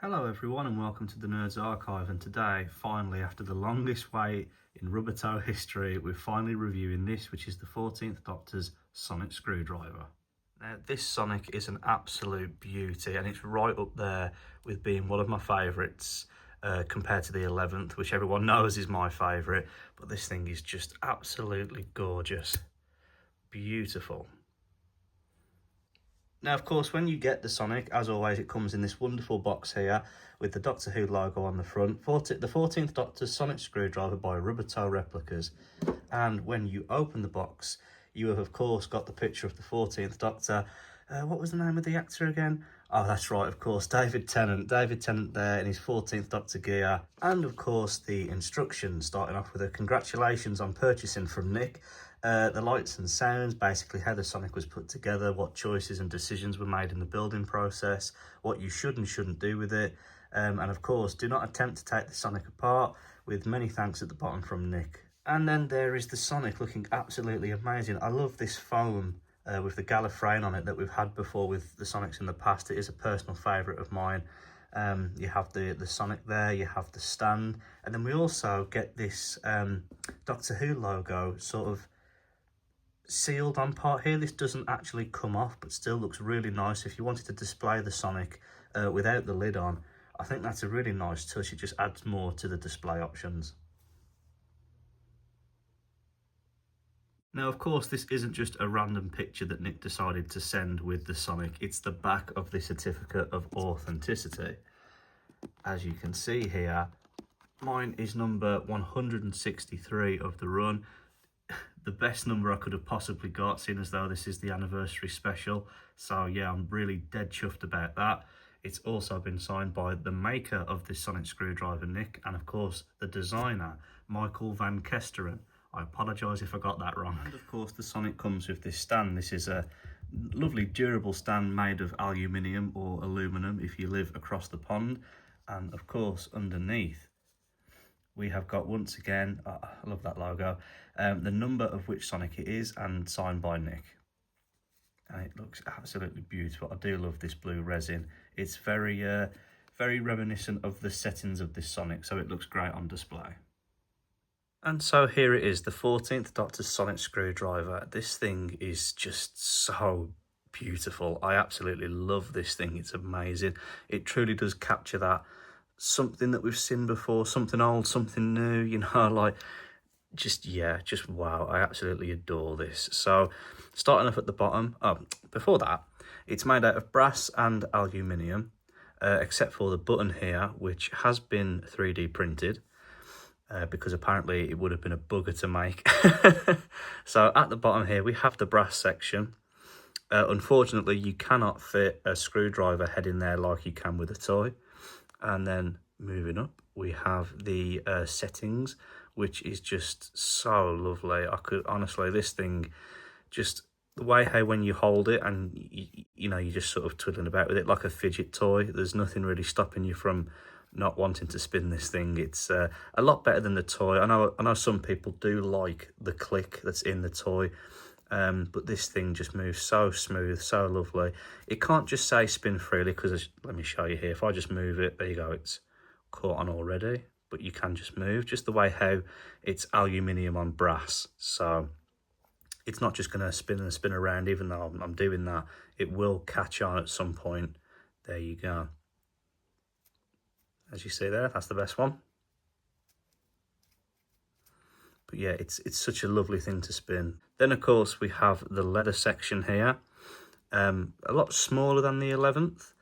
Hello everyone and welcome to the Nerds Archive, and today, finally, after the longest wait in Rubbertoe history, we're finally reviewing this, which is the 14th Doctor's Sonic Screwdriver. Now this Sonic is an absolute beauty and it's right up there with being one of my favourites compared to the 11th, which everyone knows is my favourite, but this thing is just absolutely gorgeous. Beautiful. Now, of course, when you get the Sonic, as always, it comes in this wonderful box here with the Doctor Who logo on the front. The 14th Doctor's Sonic Screwdriver by Rubbertoe Replicas. And when you open the box, you have, of course, got the picture of the 14th Doctor. What was the name of the actor again? Oh, that's right, of course, David Tennant. David Tennant there in his 14th Doctor gear. And, of course, the instructions, starting off with a congratulations on purchasing from Nick. The lights and sounds, basically how the Sonic was put together, what choices and decisions were made in the building process, what you should and shouldn't do with it, and of course, do not attempt to take the Sonic apart, with many thanks at the bottom from Nick. And then there is the Sonic looking absolutely amazing. I love this foam with the Gallifreyan on it that we've had before with the Sonics in the past. It is a personal favourite of mine. You have the Sonic there, you have the stand, and then we also get this Doctor Who logo sort of sealed on part here. This doesn't actually come off, but still looks really nice. If you wanted to display the Sonic without the lid on, I think that's a really nice touch. It just adds more to the display options. Now, of course, this isn't just a random picture that Nick decided to send with the Sonic. It's the back of the certificate of authenticity. As you can see here, mine is number 163 of the run. The best number I could have possibly got, seeing as though this is the anniversary special. So yeah, I'm really dead chuffed about that. It's also been signed by the maker of this Sonic Screwdriver, Nick, and of course the designer, Michael Van Kesteren. I apologise if I got that wrong. And of course the Sonic comes with this stand. This is a lovely durable stand made of aluminium or aluminum if you live across the pond. And of course underneath we have got, once again, I love that logo, the number of which Sonic it is and signed by Nick. And it looks absolutely beautiful. I do love this blue resin. It's very reminiscent of the settings of this Sonic, so it looks great on display. And so here it is, the 14th Doctor's Sonic Screwdriver. This thing is just so beautiful. I absolutely love this thing. It's amazing. It truly does capture that something that we've seen before, something old, something new, you know, like, just wow. I absolutely adore this. So starting off at the bottom, before that, it's made out of brass and aluminium, except for the button here, which has been 3D printed, because apparently it would have been a bugger to make. So at the bottom here, we have the brass section. Unfortunately, you cannot fit a screwdriver head in there like you can with a toy. And then moving up, we have the settings, which is just so lovely. I could honestly, this thing, just the way how when you hold it and you know, you're just sort of twiddling about with it like a fidget toy. There's nothing really stopping you from not wanting to spin this thing. It's a lot better than the toy. I know some people do like the click that's in the toy. But this thing just moves so smooth, so lovely. It can't just say spin freely, because let me show you here. If I just move it, there you go, it's caught on already. But you can just move, just the way how it's aluminium on brass. So it's not just going to spin and spin around, even though I'm doing that. It will catch on at some point. There you go. As you see there, that's the best one. But yeah, it's such a lovely thing to spin. Then, of course, we have the leather section here. A lot smaller than the 11th,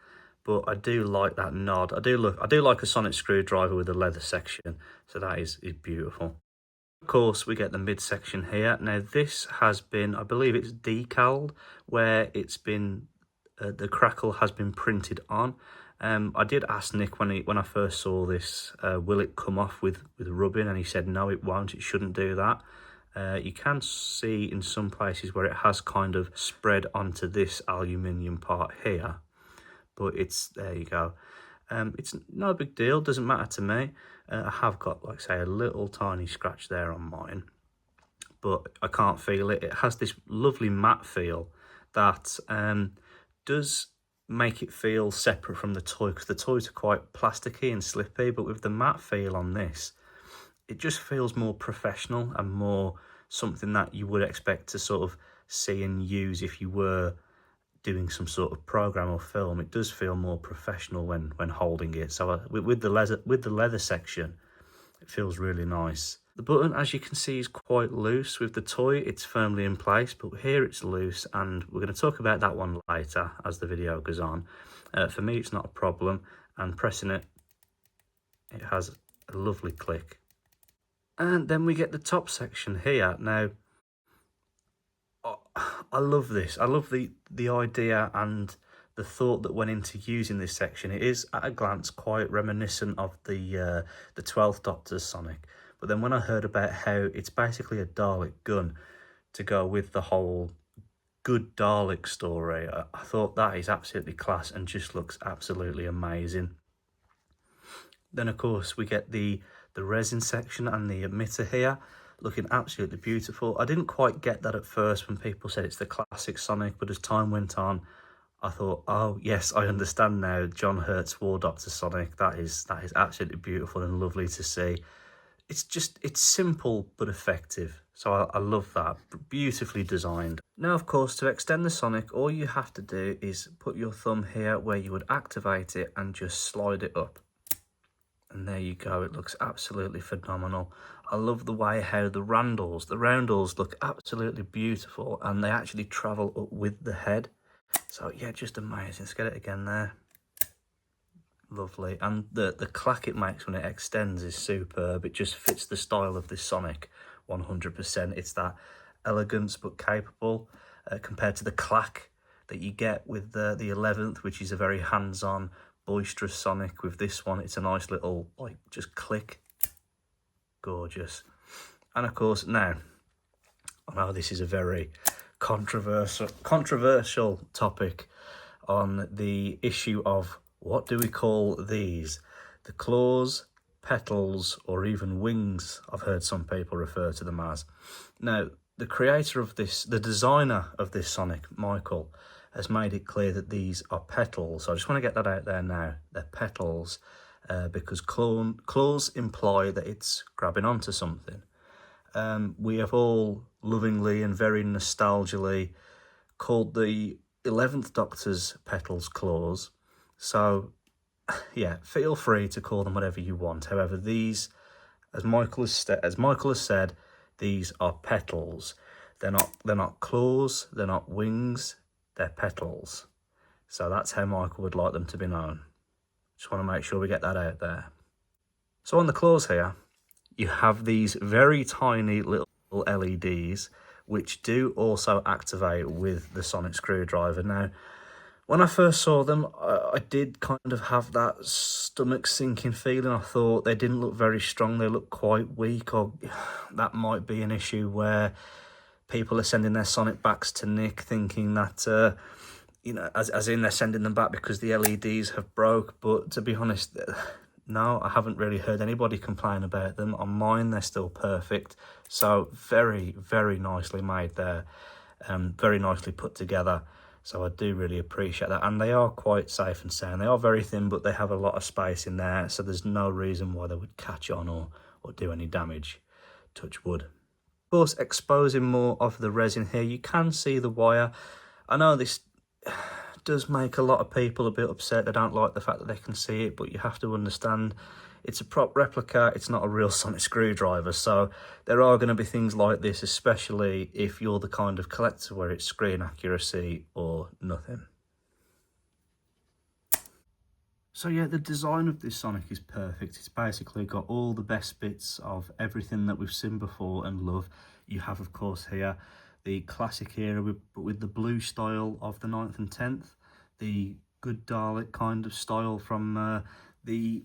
but I do like that nod. I do like a Sonic Screwdriver with a leather section, so that is beautiful. Of course, we get the mid-section here. Now, this has been, I believe it's decaled, where it's been, the crackle has been printed on. I did ask Nick when I first saw this, will it come off with rubbing, and he said no, it won't. It shouldn't do that. You can see in some places where it has kind of spread onto this aluminium part here, but there you go. It's no big deal, doesn't matter to me. I have got, like say, a little tiny scratch there on mine, but I can't feel it. It has this lovely matte feel that does make it feel separate from the toy, because the toys are quite plasticky and slippy, but with the matte feel on this, it just feels more professional and more something that you would expect to sort of see and use if you were doing some sort of program or film. It does feel more professional when holding it. So with the leather section, it feels really nice. The button, as you can see, is quite loose. With the toy, it's firmly in place, but here it's loose, and we're going to talk about that one later as the video goes on. For me, it's not a problem, and pressing it, it has a lovely click. And then we get the top section here. Now, I love this. I love the idea and the thought that went into using this section. It is, at a glance, quite reminiscent of the 12th Doctor's Sonic. But then when I heard about how it's basically a Dalek gun to go with the whole good Dalek story, I thought that is absolutely class and just looks absolutely amazing. Then, of course, we get the resin section and the emitter here, looking absolutely beautiful. I didn't quite get that at first when people said it's the classic Sonic, but as time went on, I thought, oh yes, I understand now. John Hurt's War Doctor Sonic. That is absolutely beautiful and lovely to see. It's simple but effective. So I love that. Beautifully designed. Now, of course, to extend the Sonic, all you have to do is put your thumb here where you would activate it and just slide it up. And there you go, it looks absolutely phenomenal. I love the way how the roundels look absolutely beautiful, and they actually travel up with the head. So yeah, just amazing. Let's get it again there. Lovely. And the clack it makes when it extends is superb. It just fits the style of this Sonic 100%. It's that elegance but capable compared to the clack that you get with the 11th, which is a very hands-on, boisterous Sonic. With this one, it's a nice little, like, just click. Gorgeous. And of course, now, I know this is a very controversial topic on the issue of what do we call these? The claws, petals, or even wings, I've heard some people refer to them as. Now, the creator of this, the designer of this Sonic, Michael, has made it clear that these are petals. So I just want to get that out there now. They're petals because claws imply that it's grabbing onto something. We have all lovingly and very nostalgically called the 11th Doctor's petals claws. So, yeah, feel free to call them whatever you want. However, these, as Michael has said, these are petals. They're not claws, they're not wings, they're petals. So that's how Michael would like them to be known. Just want to make sure we get that out there. So on the claws here, you have these very tiny little LEDs, which do also activate with the sonic screwdriver. Now, when I first saw them, I did kind of have that stomach sinking feeling. I thought they didn't look very strong. They looked quite weak, or that might be an issue where people are sending their Sonic backs to Nick thinking that, you know, as in they're sending them back because the LEDs have broke. But to be honest, no, I haven't really heard anybody complain about them. On mine, they're still perfect. So very, very nicely made there. Very nicely put together. So I do really appreciate that. And they are quite safe and sound. They are very thin, but they have a lot of space in there. So there's no reason why they would catch on or do any damage. Touch wood. Of course, exposing more of the resin here, you can see the wire. I know this does make a lot of people a bit upset. They don't like the fact that they can see it, but you have to understand it's a prop replica. It's not a real sonic screwdriver. So there are going to be things like this, especially if you're the kind of collector where it's screen accuracy or nothing. So yeah, the design of this Sonic is perfect. It's basically got all the best bits of everything that we've seen before and love. You have, of course, here the classic era, but with the blue style of the 9th and 10th, the good Dalek kind of style from the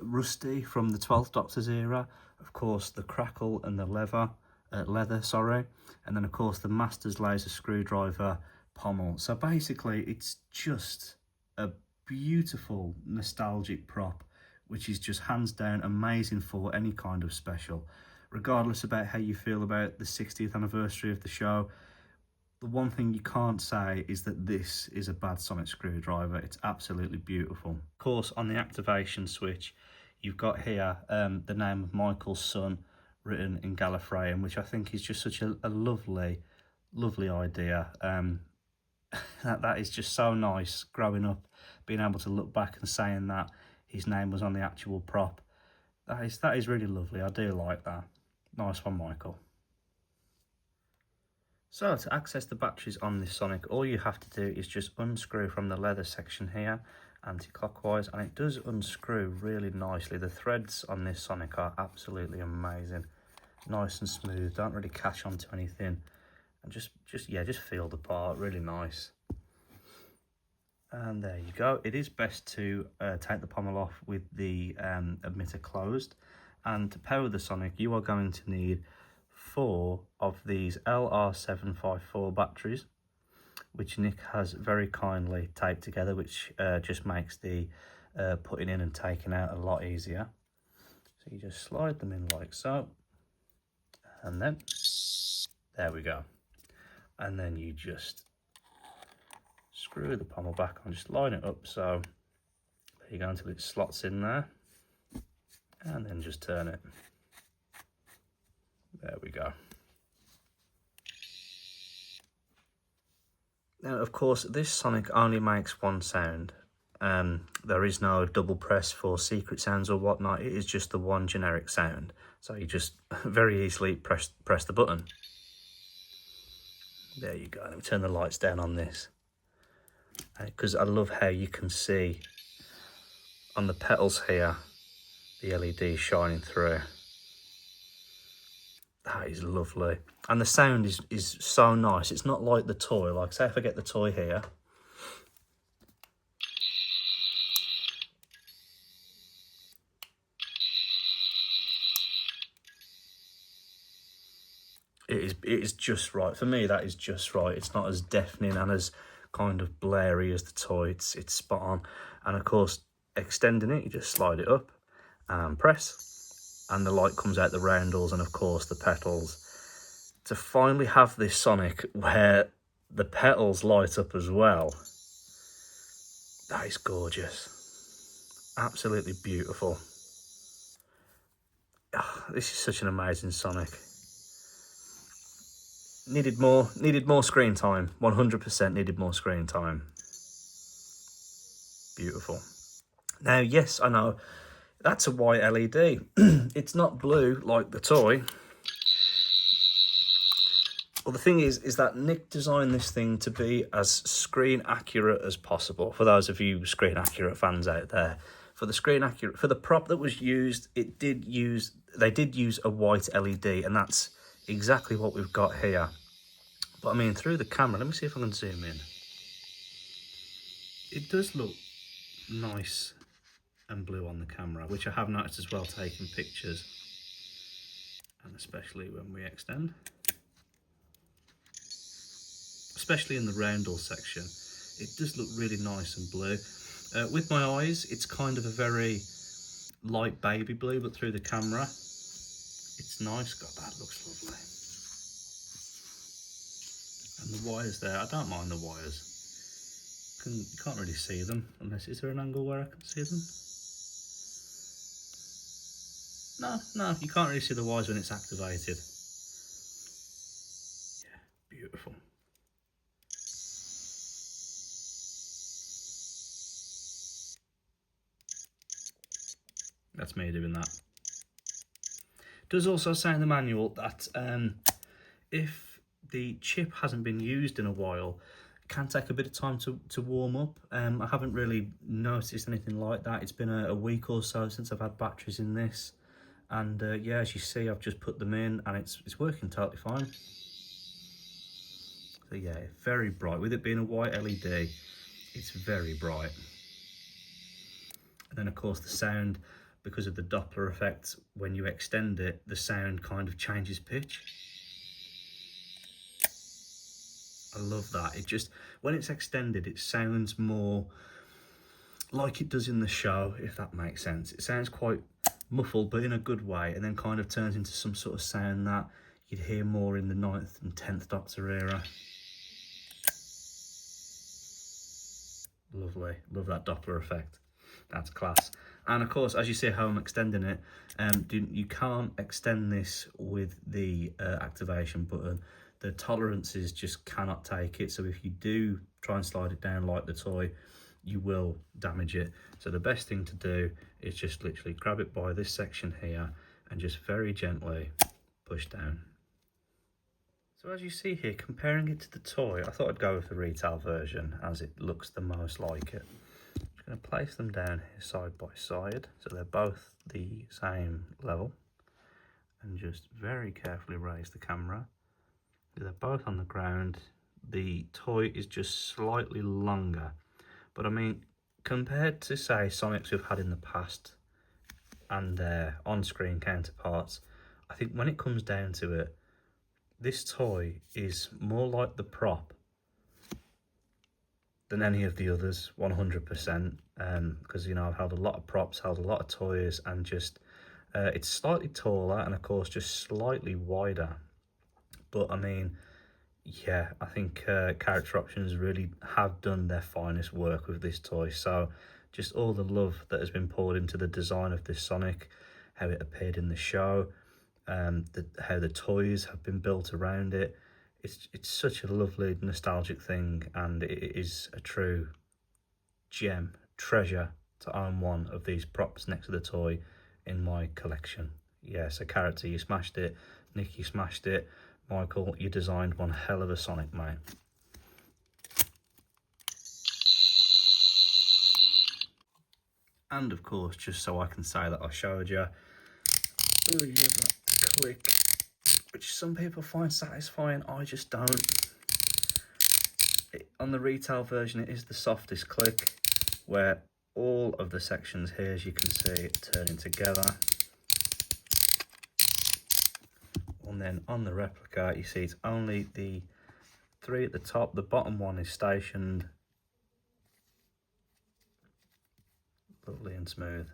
Rusty from the 12th Doctor's era, of course the crackle and the leather, and then of course the Master's laser screwdriver pommel. So basically it's just a beautiful nostalgic prop, which is just hands down amazing for any kind of special. Regardless about how you feel about the 60th anniversary of the show, The one thing you can't say is that this is a bad sonic screwdriver. It's absolutely beautiful. Of course, on the activation switch, you've got here the name of Michael's son written in Gallifreyan, which I think is just such a lovely, lovely idea. That is just so nice growing up, being able to look back and saying that his name was on the actual prop. That is really lovely. I do like that. Nice one, Michael. So to access the batteries on this Sonic, all you have to do is just unscrew from the leather section here, anti-clockwise, and it does unscrew really nicely. The threads on this Sonic are absolutely amazing. Nice and smooth, don't really catch onto anything. And just feel the part, really nice. And there you go. It is best to take the pommel off with the emitter closed. And to power the Sonic, you are going to need 4 of these LR754 batteries, which Nick has very kindly taped together, which just makes the putting in and taking out a lot easier. So you just slide them in like so, and then there we go. And then you just screw the pommel back on, just line it up so there you go until it slots in there, and then just turn it. There we go. Now, of course, this Sonic only makes one sound. There is no double press for secret sounds or whatnot. It is just the one generic sound. So you just very easily press the button. There you go. Let me turn the lights down on this, because I love how you can see on the petals here the LED shining through. That is lovely. And the sound is so nice. It's not like the toy. Like, say if I get the toy here. It is just right. For me, that is just right. It's not as deafening and as kind of blary as the toy. It's spot on. And of course, extending it, you just slide it up and press. And the light comes out the roundels and of course the petals. To finally have this Sonic where the petals light up as well, that is gorgeous. Absolutely beautiful. Oh, this is such an amazing Sonic. Needed more screen time. 100% needed more screen time. Beautiful. Now, yes, I know that's a white LED. It's not blue like the toy. Well, the thing is that Nick designed this thing to be as screen accurate as possible. For those of you screen accurate fans out there, for the prop that was used, they did use a white LED, and that's exactly what we've got here. But I mean, through the camera, let me see if I can zoom in. It does look nice and blue on the camera, which I have noticed as well taking pictures, and especially when we extend. Especially in the roundel section, it does look really nice and blue. With my eyes, it's kind of a very light baby blue, but through the camera, it's nice. God, that looks lovely. And the wires there, I don't mind the wires. You can't really see them, unless, is there an angle where I can see them? No, you can't really see the wires when it's activated. Yeah, beautiful. That's me doing that. It does also say in the manual that if the chip hasn't been used in a while, it can take a bit of time to warm up. I haven't really noticed anything like that. It's been a week or so since I've had batteries in this. And yeah, as you see, I've just put them in and it's working totally fine. So yeah, very bright. With it being a white LED, it's very bright. And then of course the sound, because of the Doppler effect, when you extend it, the sound kind of changes pitch. I love that. It just, when it's extended, it sounds more like it does in the show, if that makes sense. It sounds quite muffled, but in a good way, and then kind of turns into some sort of sound that you'd hear more in the 9th and 10th Doctor era. Lovely, love that Doppler effect. That's class. And of course, as you see how I'm extending it, you can't extend this with the activation button. The tolerances just cannot take it. So if you do try and slide it down like the toy, you will damage it. So the best thing to do is just literally grab it by this section here and just very gently push down. So as you see here, comparing it to the toy, I thought I'd go with the retail version as it looks the most like it. I'm just going to place them down here side by side so they're both the same level, and just very carefully raise the camera. They're both on the ground. The toy is just slightly longer, but I mean, compared to say Sonics we've had in the past and their on-screen counterparts, I think when it comes down to it, this toy is more like the prop than any of the others, 100%. Because, you know, I've held a lot of props, held a lot of toys, and just it's slightly taller and of course just slightly wider. But I mean, yeah, I think Character Options really have done their finest work with this toy. So just all the love that has been poured into the design of this Sonic, how it appeared in the show, how the toys have been built around it. It's such a lovely nostalgic thing, and it is a true gem, treasure to own one of these props next to the toy in my collection. Yeah, so Character, you smashed it. Nick, you smashed it. Michael, you designed one hell of a Sonic, mate. And of course, just so I can say that I showed you, oh, you have that click, which some people find satisfying, I just don't. On the retail version, it is the softest click, where all of the sections here, as you can see, turning together. And then on the replica, you see it's only the 3 at the top, the bottom one is stationed. Lovely and smooth.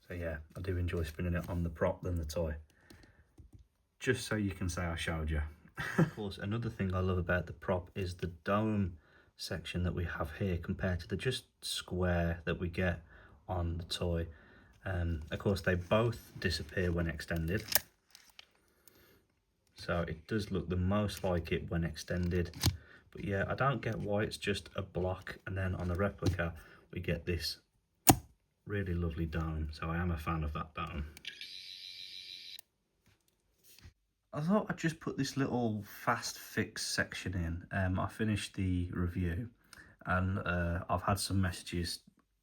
So yeah, I do enjoy spinning it on the prop than the toy. Just so you can say I showed you. Of course, another thing I love about the prop is the dome section that we have here compared to the just square that we get on the toy. Of course, they both disappear when extended. So it does look the most like it when extended. But yeah, I don't get why it's just a block, and then on the replica we get this really lovely dome. So I am a fan of that dome. I thought I'd just put this little fast fix section in. I finished the review, and I've had some messages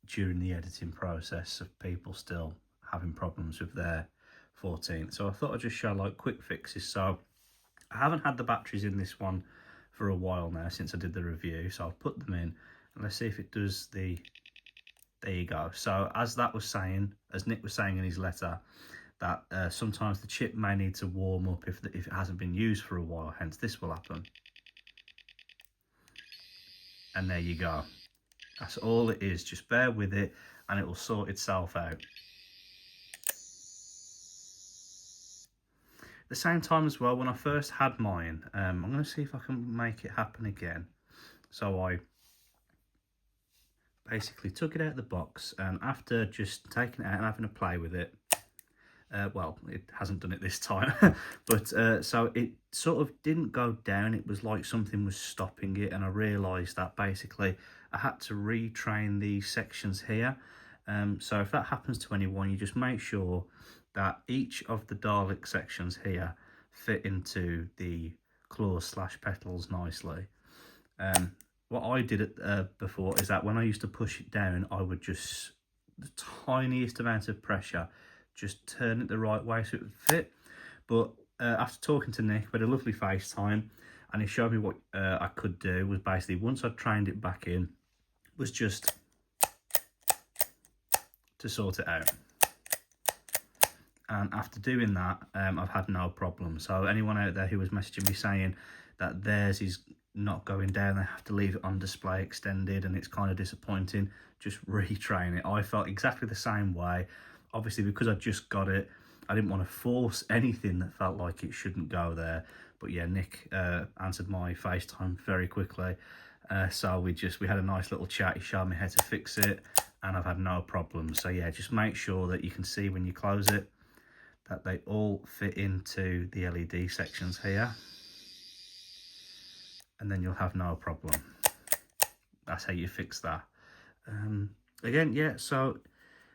during the editing process of people still having problems with their 14th. So I thought I'd just show like quick fixes. So I haven't had the batteries in this one for a while now since I did the review. So I'll put them in and let's see if it does the, there you go. So as that was saying, as Nick was saying in his letter, that sometimes the chip may need to warm up if it hasn't been used for a while, hence this will happen. And there you go. That's all it is, just bear with it and it will sort itself out. At the same time as well, when I first had mine, I'm going to see if I can make it happen again. So I basically took it out of the box, and after just taking it out and having a play with it, well, it hasn't done it this time, but so it sort of didn't go down. It was like something was stopping it, and I realised that basically I had to retrain these sections here. So if that happens to anyone, you just make sure that each of the Dalek sections here fit into the claws / petals nicely. What I did before is that when I used to push it down, I would just, the tiniest amount of pressure, just turn it the right way so it would fit. But after talking to Nick, we had a lovely FaceTime, and he showed me what I could do. Was basically, once I trained it back in, was just to sort it out. And after doing that, I've had no problem. So anyone out there who was messaging me saying that theirs is not going down, they have to leave it on display extended and it's kind of disappointing, just retrain it. I felt exactly the same way. Obviously, because I just got it, I didn't want to force anything that felt like it shouldn't go there. But yeah, Nick answered my FaceTime very quickly, So we had a nice little chat. He showed me how to fix it, and I've had no problems. So yeah, just make sure that you can see when you close it that they all fit into the LED sections here, and then you'll have no problem. That's how you fix that. Again, yeah, so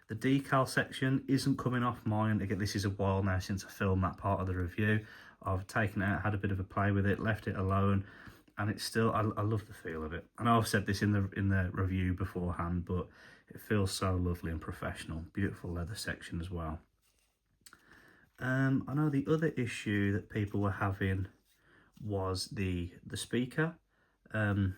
the decal section isn't coming off mine. Again, this is a while now since I filmed that part of the review. I've taken it out, had a bit of a play with it, left it alone, and it's still, I love the feel of it. I know I've said this in the review beforehand, but it feels so lovely and professional. Beautiful leather section as well. I know the other issue that people were having was the speaker. I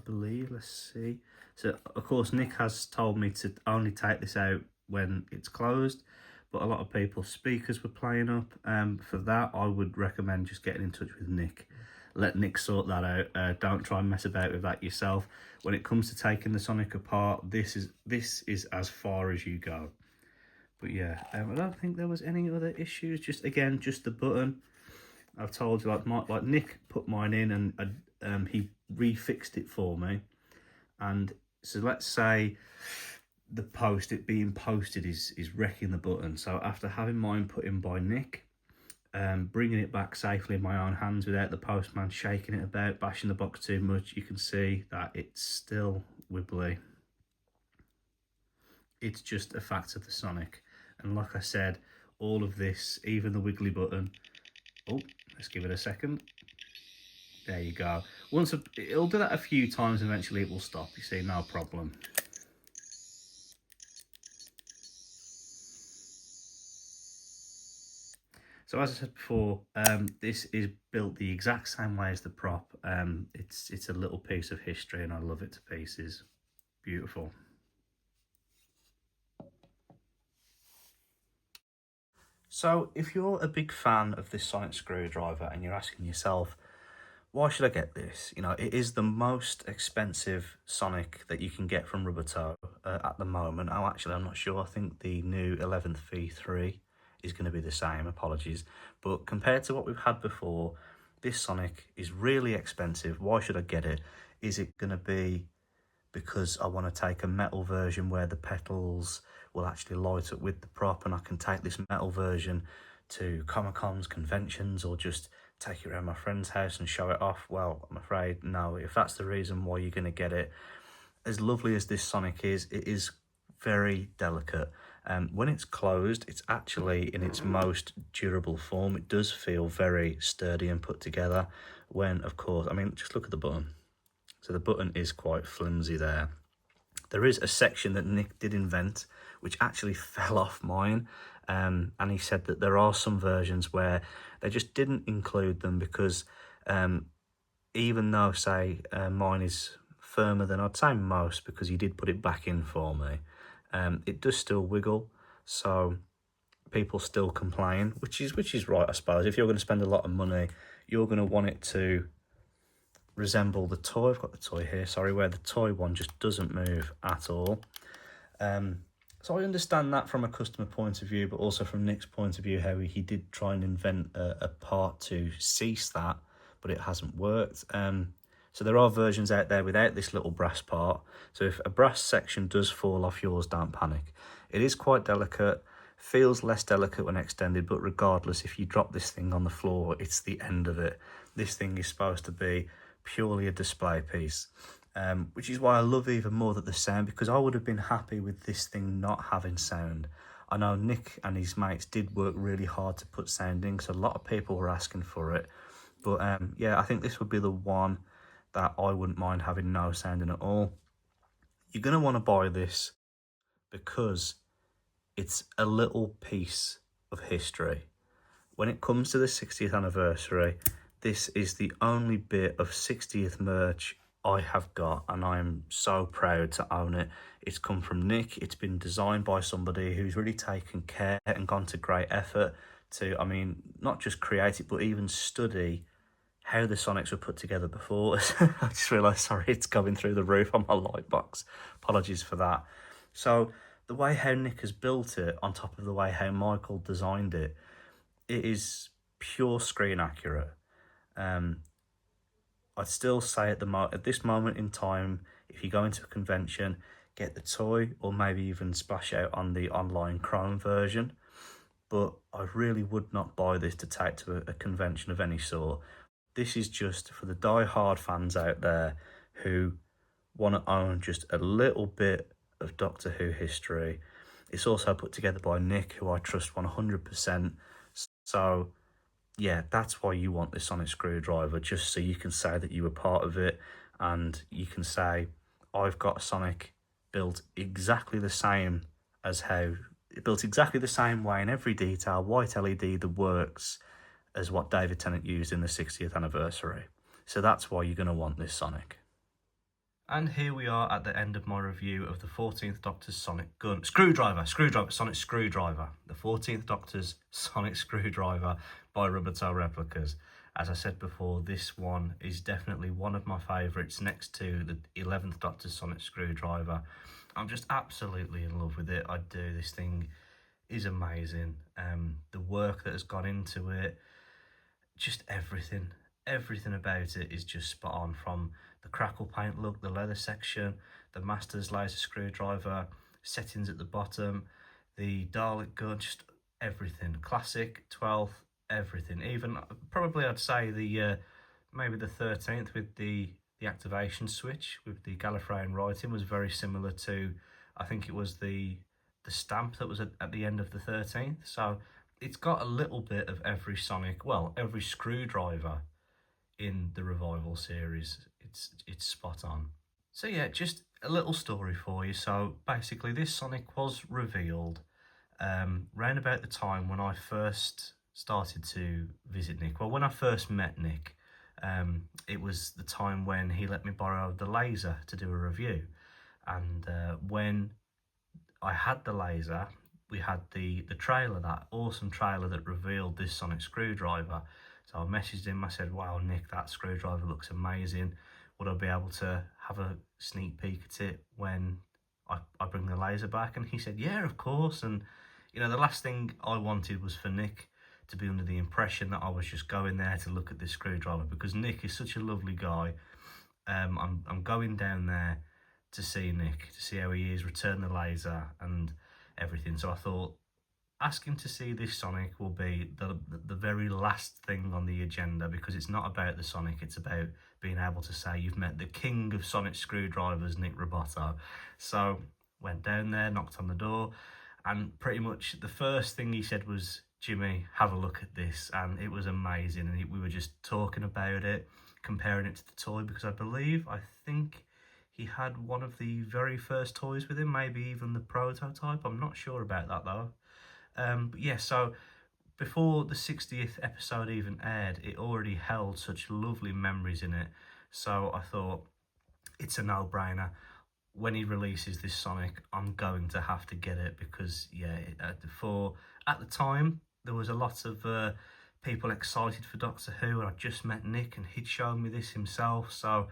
believe, let's see. So of course Nick has told me to only take this out when it's closed, but a lot of people's speakers were playing up. For that, I would recommend just getting in touch with Nick. Let Nick sort that out. Don't try and mess about with that yourself. When it comes to taking the Sonic apart, this is as far as you go. But yeah, I don't think there was any other issues. Just again, just the button. I've told you, like Nick put mine in, and he refixed it for me. And so let's say the it being posted is wrecking the button. So after having mine put in by Nick, bringing it back safely in my own hands without the postman shaking it about, bashing the box too much, you can see that it's still wibbly. It's just a fact of the Sonic. And like I said, all of this, even the wiggly button, oh, let's give it a second. There you go. It'll do that a few times, eventually it will stop, you see, no problem. So as I said before, this is built the exact same way as the prop. It's a little piece of history, and I love it to pieces. Beautiful. So if you're a big fan of this Sonic screwdriver and you're asking yourself, why should I get this? You know, it is the most expensive Sonic that you can get from Rubbertoe at the moment. Oh, actually, I'm not sure. I think the new 11th V3 is going to be the same, apologies. But compared to what we've had before, this Sonic is really expensive. Why should I get it? Is it going to be because I want to take a metal version where the petals will actually light up with the prop, and I can take this metal version to Comic-Cons, conventions, or just take it around my friend's house and show it off? Well, I'm afraid no. If that's the reason why you're going to get it, as lovely as this Sonic is, it is very delicate. When it's closed, it's actually in its most durable form. It does feel very sturdy and put together. When, of course, I mean, just look at the button. So the button is quite flimsy there. There is a section that Nick did invent, which actually fell off mine. And he said that there are some versions where they just didn't include them because even though, say, mine is firmer than I'd say most, because he did put it back in for me, it does still wiggle. So people still complain, which is right, I suppose. If you're going to spend a lot of money, you're going to want it to resemble the toy. I've got the toy here, sorry, where the toy one just doesn't move at all. So I understand that from a customer point of view, but also from Nick's point of view, how he did try and invent a part to cease that, but it hasn't worked. So there are versions out there without this little brass part. So if a brass section does fall off yours, don't panic. It is quite delicate, feels less delicate when extended, but regardless, if you drop this thing on the floor, it's the end of it. This thing is supposed to be purely a display piece, which is why I love even more that the sound, because I would have been happy with this thing not having sound. I know Nick and his mates did work really hard to put sound in, so a lot of people were asking for it. But yeah, I think this would be the one that I wouldn't mind having no sound in at all. You're going to want to buy this because it's a little piece of history. When it comes to the 60th anniversary, this is the only bit of 60th merch I have got, and I am so proud to own it. It's come from Nick. It's been designed by somebody who's really taken care and gone to great effort to, I mean, not just create it, but even study how the Sonics were put together before. I just realised, sorry, it's going through the roof on my light box. Apologies for that. So the way how Nick has built it, on top of the way how Michael designed it, it is pure screen accurate. I'd still say at this moment in time, if you go into a convention, get the toy or maybe even splash out on the online Chrome version. But I really would not buy this to take to a convention of any sort. This is just for the die-hard fans out there who want to own just a little bit of Doctor Who history. It's also put together by Nick, who I trust 100%. So yeah, that's why you want this sonic screwdriver, just so you can say that you were part of it, and you can say, I've got a Sonic built exactly the same as how built exactly the same way in every detail, white LED, the works, as what David Tennant used in the 60th anniversary. So that's why you're going to want this Sonic. And here we are at the end of my review of the 14th Doctor's Sonic Sonic Screwdriver. The 14th Doctor's Sonic Screwdriver by Rubbertoe Replicas. As I said before, this one is definitely one of my favourites next to the 11th Doctor's Sonic Screwdriver. I'm just absolutely in love with it. I do. This thing is amazing. The work that has gone into it, just everything about it is just spot on, from the crackle paint look, the leather section, the master's laser screwdriver, settings at the bottom, the Dalek gun, just everything. Classic, 12th, everything. Even probably I'd say the maybe the 13th with the activation switch with the Gallifreyan writing was very similar to, I think it was the stamp that was at the end of the 13th. So it's got a little bit of every Sonic, well, every screwdriver in the Revival series. It's spot on. So yeah, just a little story for you. So basically this Sonic was revealed round about the time when I first started to visit Nick. Well, when I first met Nick, it was the time when he let me borrow the laser to do a review. And when I had the laser, we had the trailer, that awesome trailer that revealed this Sonic screwdriver. So I messaged him, I said, wow, Nick, that screwdriver looks amazing. Would I be able to have a sneak peek at it when I bring the laser back? And he said, yeah, of course. And, you know, the last thing I wanted was for Nick to be under the impression that I was just going there to look at this screwdriver, because Nick is such a lovely guy. I'm going down there to see Nick, to see how he is, return the laser and everything. So I thought, asking to see this Sonic will be the very last thing on the agenda, because it's not about the Sonic, it's about being able to say you've met the king of Sonic screwdrivers, Nick Rubbertoe. So went down there, knocked on the door, and pretty much the first thing he said was, Jimmy, have a look at this. And it was amazing, and we were just talking about it, comparing it to the toy, because I think he had one of the very first toys with him, maybe even the prototype. I'm not sure about that though. But yeah, so before the 60th episode even aired, it already held such lovely memories in it. So I thought, it's a no-brainer. When he releases this Sonic, I'm going to have to get it, because yeah, at the time, there was a lot of people excited for Doctor Who, and I just met Nick and he'd shown me this himself. So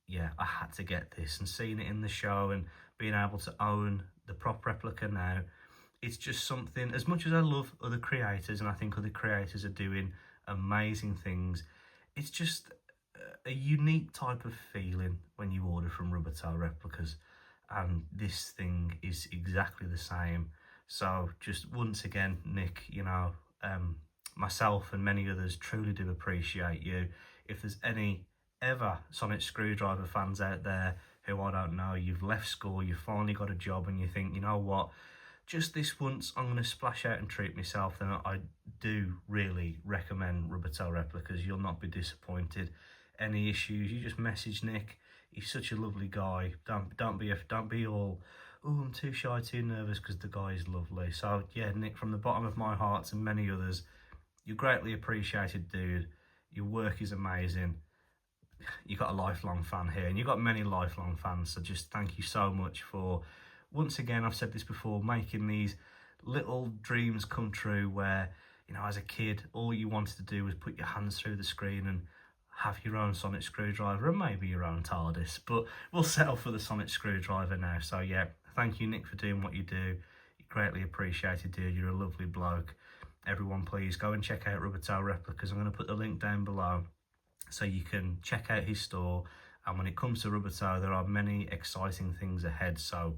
yeah, I had to get this, and seeing it in the show and being able to own the prop replica now, it's just something, as much as I love other creators, and I think other creators are doing amazing things, it's just a unique type of feeling when you order from Rubbertoe Replicas, and this thing is exactly the same. So just once again, Nick, you know, myself and many others truly do appreciate you. If there's any ever Sonic Screwdriver fans out there who, I don't know, you've left school, you've finally got a job, and you think, you know what, just this once I'm going to splash out and treat myself, then I do really recommend Rubbertoe Replicas. You'll not be disappointed. Any issues, you just message Nick. He's such a lovely guy. Don't be all, oh, I'm too shy, too nervous, because the guy is lovely. So yeah, Nick, from the bottom of my heart and many others, you're greatly appreciated, dude. Your work is amazing. You got a lifelong fan here, and you've got many lifelong fans, so just thank you so much for, once again, I've said this before, making these little dreams come true where, you know, as a kid, all you wanted to do was put your hands through the screen and have your own Sonic screwdriver, and maybe your own TARDIS, but we'll settle for the Sonic screwdriver now. So yeah, thank you, Nick, for doing what you do. You're greatly appreciated, dude. You're a lovely bloke. Everyone, please go and check out Rubbertoe Replicas. I'm going to put the link down below. So you can check out his store, and when it comes to Rubbertoe, there are many exciting things ahead, so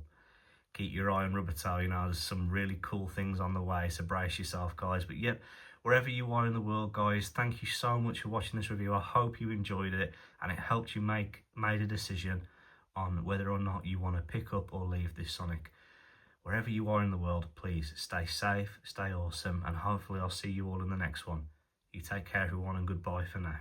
keep your eye on Rubbertoe. You know, there's some really cool things on the way, so brace yourself, guys. But yep, wherever you are in the world, guys, thank you so much for watching this review. I hope you enjoyed it and it helped you made a decision on whether or not you want to pick up or leave this Sonic. Wherever you are in the world, please stay safe, stay awesome, and hopefully I'll see you all in the next one. You take care, everyone, and goodbye for now.